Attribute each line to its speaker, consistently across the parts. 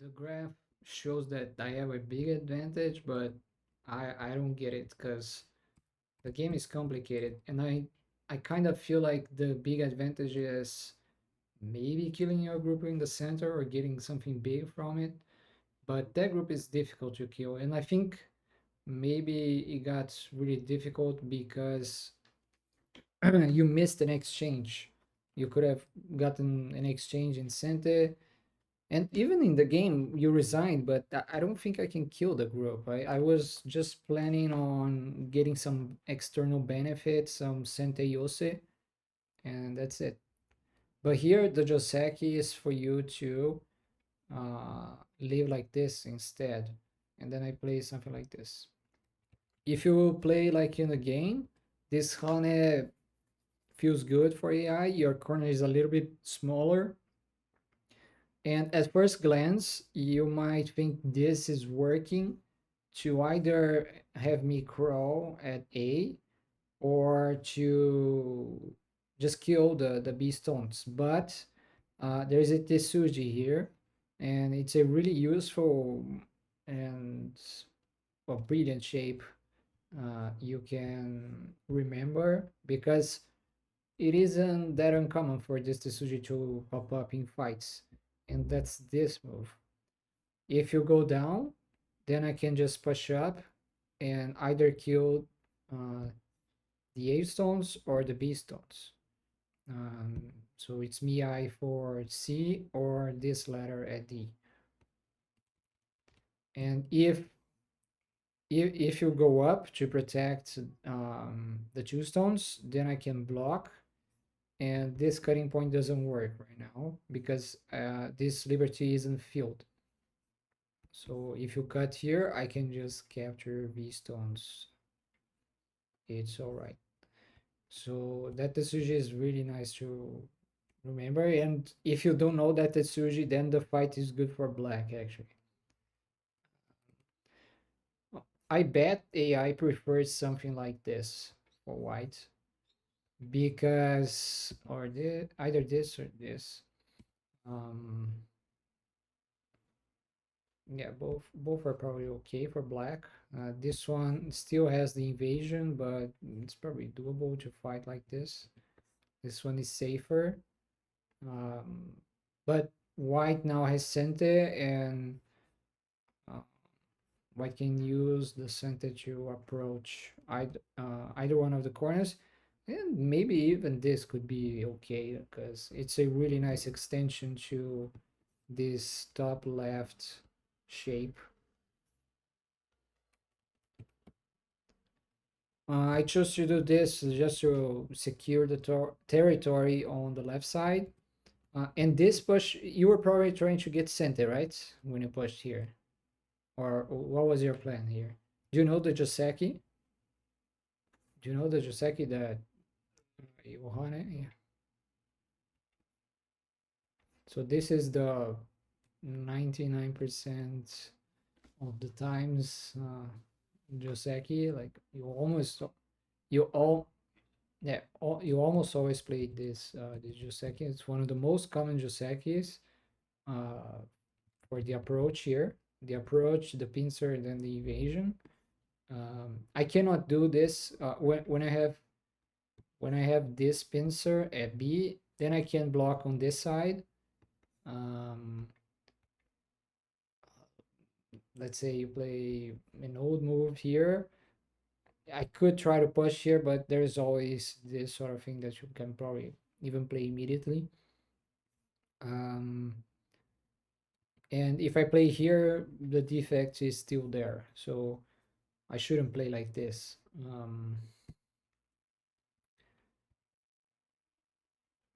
Speaker 1: The graph shows that I have a big advantage, but I don't get it because the game is complicated, and I kind of feel like the big advantage is maybe killing your group in the center or getting something big from it, but that group is difficult to kill, and I think maybe it got really difficult because you missed an exchange. You could have gotten an exchange in center. And even in the game, you resigned, but I don't think I can kill the group. I was just planning on getting some external benefits, some Sente Yose, and that's it. But here, the Joseki is for you to live like this instead. And then I play something like this. If you play like in the game, this Hane feels good for AI. Your corner is a little bit smaller. And at first glance, you might think this is working to either have me crawl at A or to just kill the B stones. But there's a Tetsuji here, and it's a really useful and brilliant shape you can remember because it isn't that uncommon for this Tetsuji to pop up in fights. And that's this move. If you go down, then I can just push up and either kill the A stones or the B stones. So it's Mi for C or this letter at D. And if you go up to protect the two stones, then I can block. And this cutting point doesn't work right now because this liberty isn't filled. So if you cut here, I can just capture V stones. It's all right. So that Tetsuji is really nice to remember. And if you don't know that Tetsuji, then the fight is good for black actually. I bet AI prefers something like this for white because either this or this. Um, yeah, both are probably okay for black. This one still has the invasion, but it's probably doable to fight like this. This one is safer. Um, but white now has Sente, and uh, white can use the Sente to approach either one of the corners. And maybe even this could be okay because it's a really nice extension to this top left shape. I chose to do this just to secure the territory on the left side. And this push, you were probably trying to get center, right? When you pushed here. Or what was your plan here? Do you know the Joseki? Do you know the Joseki that Yohane? Yeah. So this is the 99% of the times Joseki, like you all yeah, you almost always play this Joseki. It's one of the most common Josekis uh, for the approach here. The approach, the pincer, and then the evasion. I cannot do this when I have this pincer at B, then I can block on this side. Um, let's say you play an old move here. I could try to push here, but there's always this sort of thing that you can probably even play immediately. Um, and if I play here, the defect is still there. So I shouldn't play like this.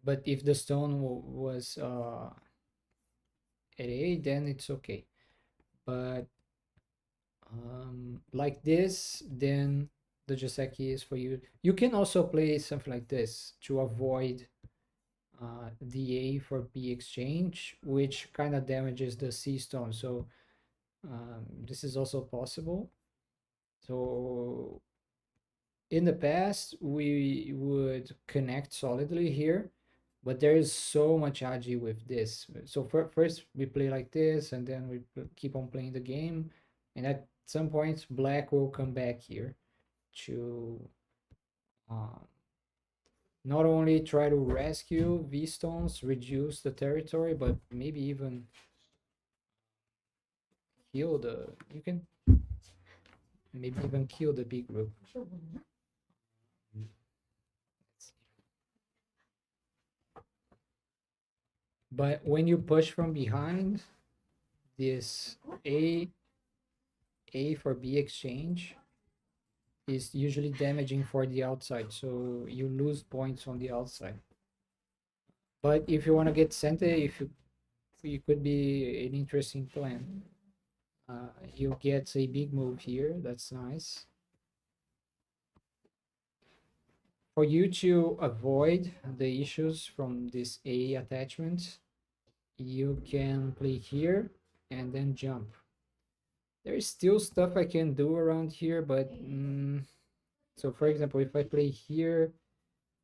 Speaker 1: But if the stone was at A, then it's okay. But like this, then the Joseki is for you. You can also play something like this to avoid the A for B exchange, which kind of damages the C stone. So this is also possible. So in the past, we would connect solidly here, But there is so much agi with this. So first we play like this, and then we keep on playing the game, and at some point black will come back here to um, not only try to rescue V stones, reduce the territory, but maybe even kill the. You can maybe even kill the big group. But when you push from behind, this A for B exchange is usually damaging for the outside, so you lose points on the outside. But if you want to get Sente, if you it could be an interesting plan. You get a big move here. That's nice. For you to avoid the issues from this A attachment, you can play here and then jump. There is still stuff I can do around here, but so for example, if I play here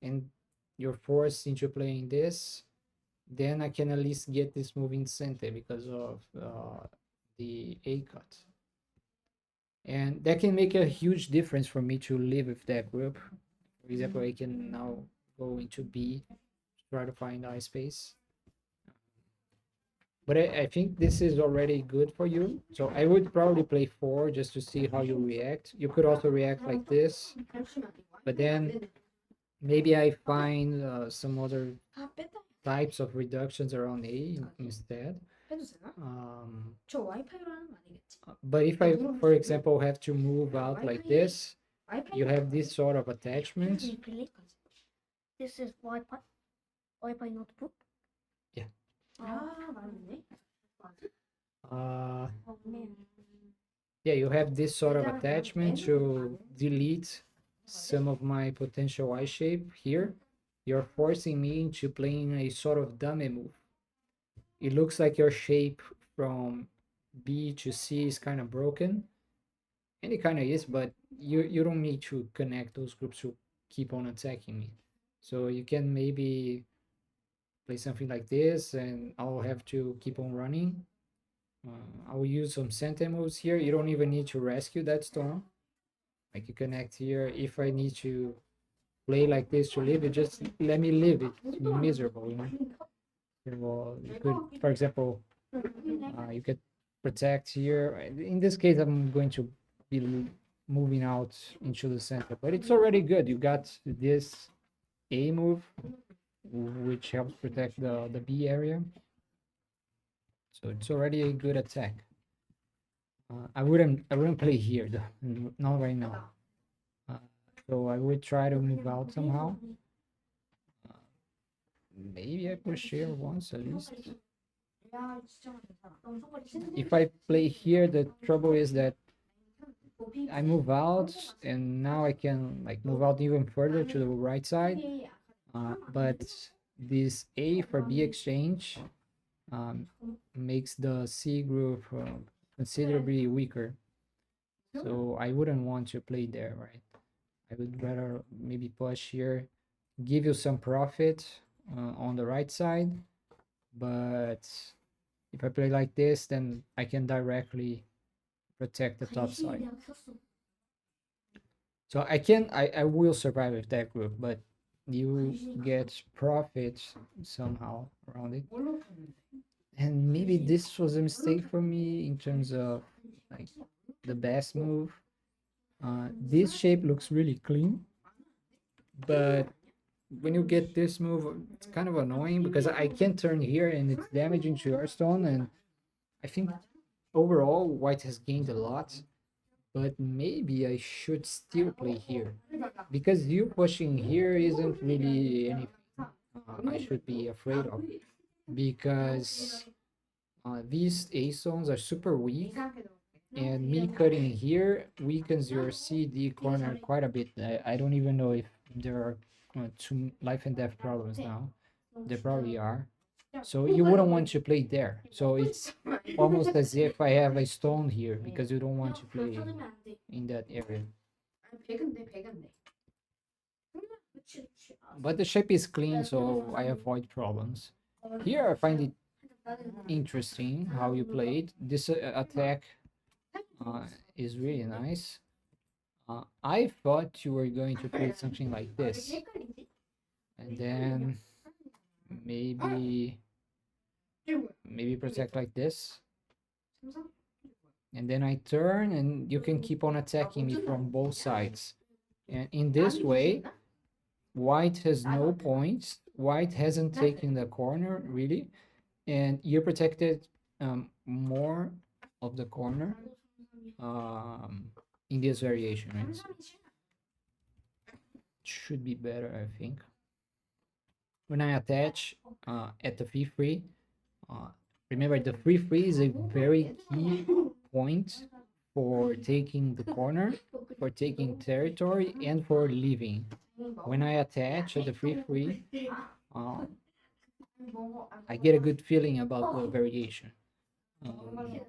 Speaker 1: and you're forced into playing this, then I can at least get this move in Sente because of the A cut. And that can make a huge difference for me to live with that group. For example, I can now go into B, try to find I space. But I think this is already good for you. So I would probably play 4 just to see how you react. You could also react like this, but then maybe I find some other types of reductions around A instead. But if I, for example, have to move out like this, you have this sort of attachment.
Speaker 2: This is Wi-Fi notebook.
Speaker 1: Yeah.
Speaker 2: 맞네.
Speaker 1: Yeah, you have this sort of attachment to delete some of my potential I shape here. You're forcing me into playing a sort of dummy move. It looks like your shape from B to C is kind of broken, and it kind of is, but you don't need to connect those groups to keep on attacking me. So you can maybe play something like this, and I'll have to keep on running. I will use some Sente moves here. You don't even need to rescue that stone. I can connect here. If I need to play like this to live it, just let me live. It's miserable, you know. You could, for example, you could protect here. In this case, I'm going to be moving out into the center, but it's already good. You got this A move, which helps protect the B area. So it's already a good attack. I wouldn't play here though, not right now. So I would try to move out somehow. Maybe I push here once at least. If I play here, the trouble is that I move out and now I can like move out even further to the right side. But this A for B exchange makes the C group considerably weaker. So I wouldn't want to play there, right? I would rather maybe push here, give you some profit on the right side, but if I play like this, then I can directly protect the top side. So I will survive with that group, but you get profit somehow around it. And maybe this was a mistake for me in terms of like the best move. This shape looks really clean, but when you get this move, it's kind of annoying because I can turn here and it's damaging to your stone. And I think overall white has gained a lot, but maybe I should still play here because you pushing here isn't really anything I should be afraid of, because these A stones are super weak, and me cutting here weakens your CD corner quite a bit. I don't even know if there are two life and death problems now. There probably are. So you wouldn't want to play there. So it's almost as if I have a stone here because you don't want to play in that area. But the shape is clean, so I avoid problems. Here I find it interesting how you play it. This attack uh, is really nice. I thought you were going to play something like this, and then maybe protect like this, and then I turn, and you can keep on attacking me from both sides. And in this way, white has no points. White hasn't taken the corner really, and you protected more of the corner in this variation, right? So should be better, I think. When I attach at the free, remember the free is a very key point for taking the corner, for taking territory, and for leaving. When I attach at the free, uh, I get a good feeling about the variation. Um,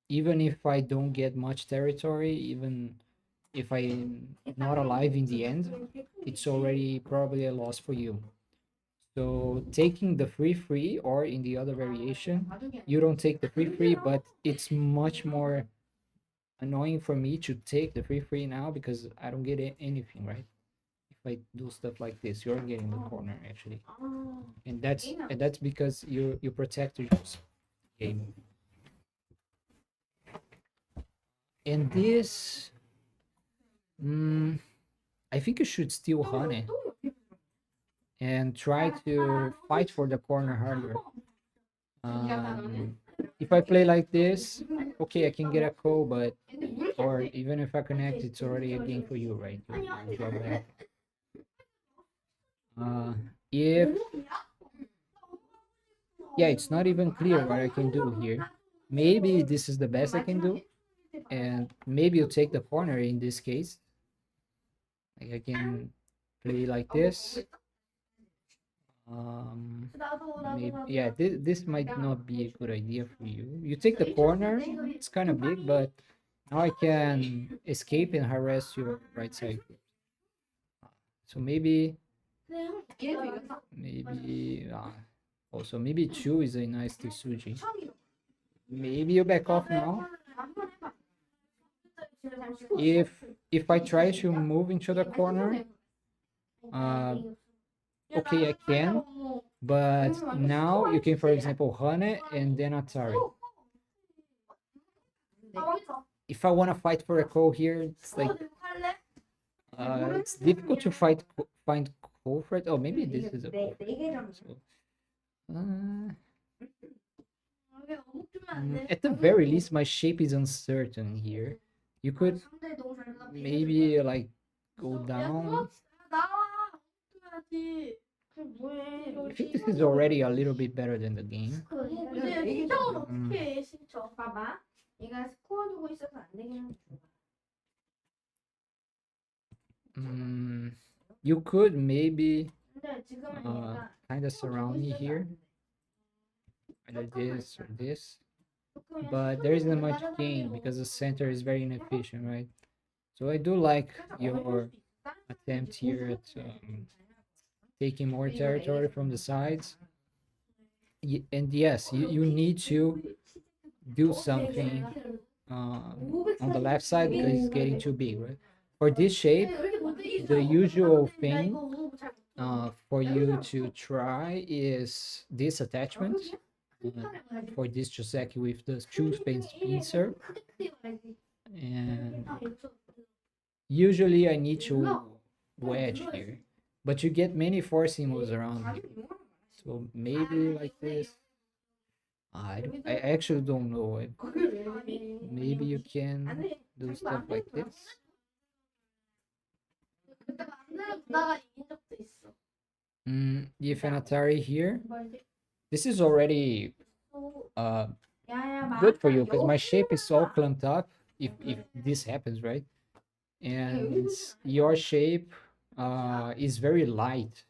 Speaker 1: Even if I don't get much territory, even if I'm not alive in the end, it's already probably a loss for you. So taking the free, or in the other variation, you don't take the free, but it's much more annoying for me to take the free now because I don't get anything, right? If I do stuff like this, you're getting the corner actually, and that's because you protect your game. And this, I think you should steal honey and try to fight for the corner harder. If I play like this, okay, I can get a call, but or even if I connect, it's already a game for you, right? You draw back. If yeah, it's not even clear what I can do here. Maybe this is the best I can do, and maybe you take the corner in this case. Like I can play like this. Maybe yeah, this might not be a good idea for you. You take the corner, it's kind of big, but now I can escape and harass your right side. So maybe also maybe 2 is a nice Tsuji. Maybe you back off now. If I try to move into the corner, okay, I can, but now you can, for example, Hane and then Atari. If I want to fight for a call here, it's like it's difficult to find call for it. Oh, maybe this is a call. So, at the very least, my shape is uncertain here. You could maybe like go down. I think this is already a little bit better than the game. You could maybe kind of surround me here, either this or this, but there isn't much gain because the center is very inefficient, right? So I do like your attempt here at taking more territory from the sides. And yes, you need to do something on the left side because it's getting too big, right? For this shape, the usual thing for you to try is this attachment for this Joseki with the two space pincer. And usually I need to wedge here, but you get many forcing moves around here. So maybe like this. I actually don't know. Maybe you can do stuff like this. If an Atari here, this is already good for you because my shape is all clumped up if this happens, right? And your shape is very light.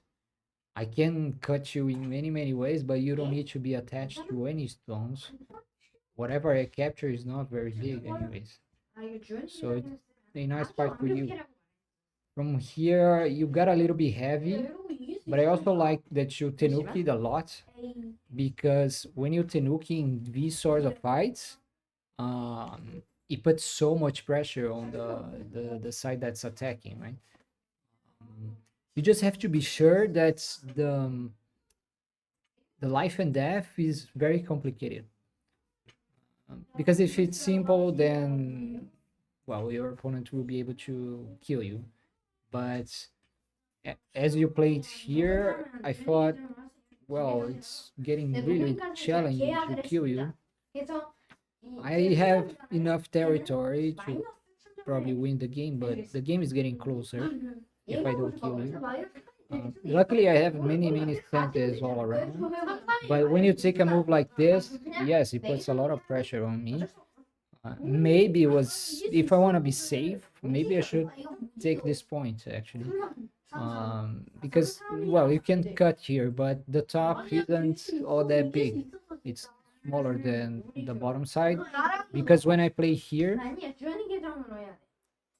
Speaker 1: I can cut you in many ways, but you don't need to be attached to any stones. Whatever I capture is not very big anyways. So it's a nice part for you. From here, you got a little bit heavy, but I also like that you tenuki a lot, because when you tenuki in these sorts of fights, it puts so much pressure on the side that's attacking, right? You just have to be sure that the life and death is very complicated. Because if it's simple, then, well, your opponent will be able to kill you. But as you played here, I thought, well, it's getting really challenging to kill you. I have enough territory to probably win the game, but the game is getting closer if I don't kill you. Luckily, I have many centers all around. But when you take a move like this, yes, it puts a lot of pressure on me. Maybe it was, if I want to be safe, maybe I should take this point actually. Because, well, you can cut here, but the top isn't all that big. It's smaller than the bottom side. Because when I play here,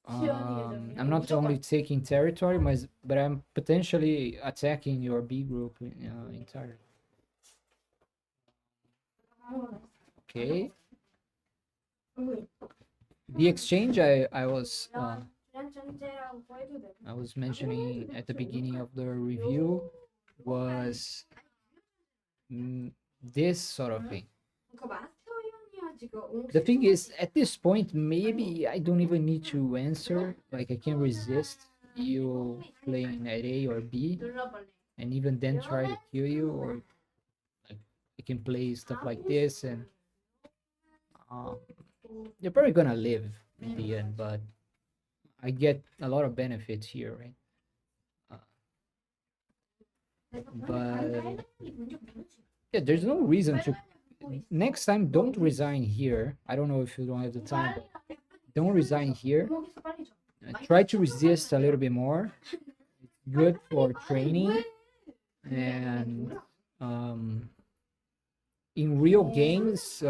Speaker 1: I'm not only taking territory, but I'm potentially attacking your B group entirely. Okay. The exchange I was mentioning at the beginning of the review was this sort of thing. The thing is, at this point, maybe I don't even need to answer. Like, I can resist you playing at A or B, and even then try to kill you, or like, I can play stuff like this, and you're probably gonna live in the end, but I get a lot of benefits here, right? But yeah, there's no reason to. Next time, don't resign here. I don't know if you don't have the time, but don't resign here. Try to resist a little bit more. It's good for training, and in real games,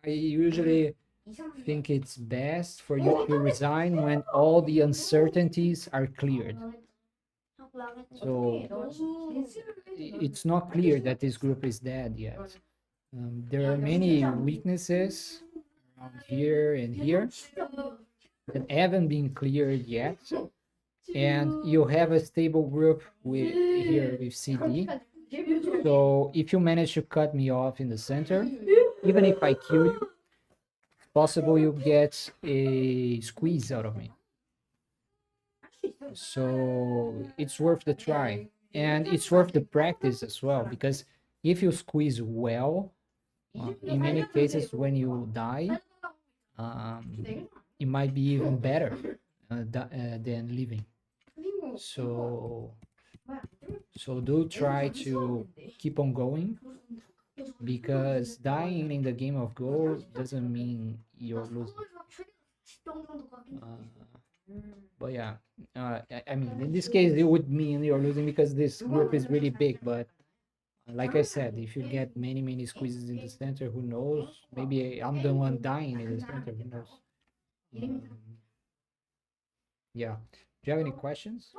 Speaker 1: I usually think it's best for you to resign when all the uncertainties are cleared. So it's not clear that this group is dead yet. There are many weaknesses around here and here that haven't been cleared yet. And you have a stable group with here with CD. So if you manage to cut me off in the center, even if I kill you, it's possible you get a squeeze out of me. So it's worth the try, and it's worth the practice as well, because if you squeeze well, in many cases when you die, it might be even better than living. So do try to keep on going, because dying in the game of Go doesn't mean you're losing. But yeah, I mean, in this case, it would mean you're losing because this group is really big. But like I said, if you get many squeezes in the center, who knows? Maybe I'm the one dying in the center. Who knows? Yeah. Do you have any questions?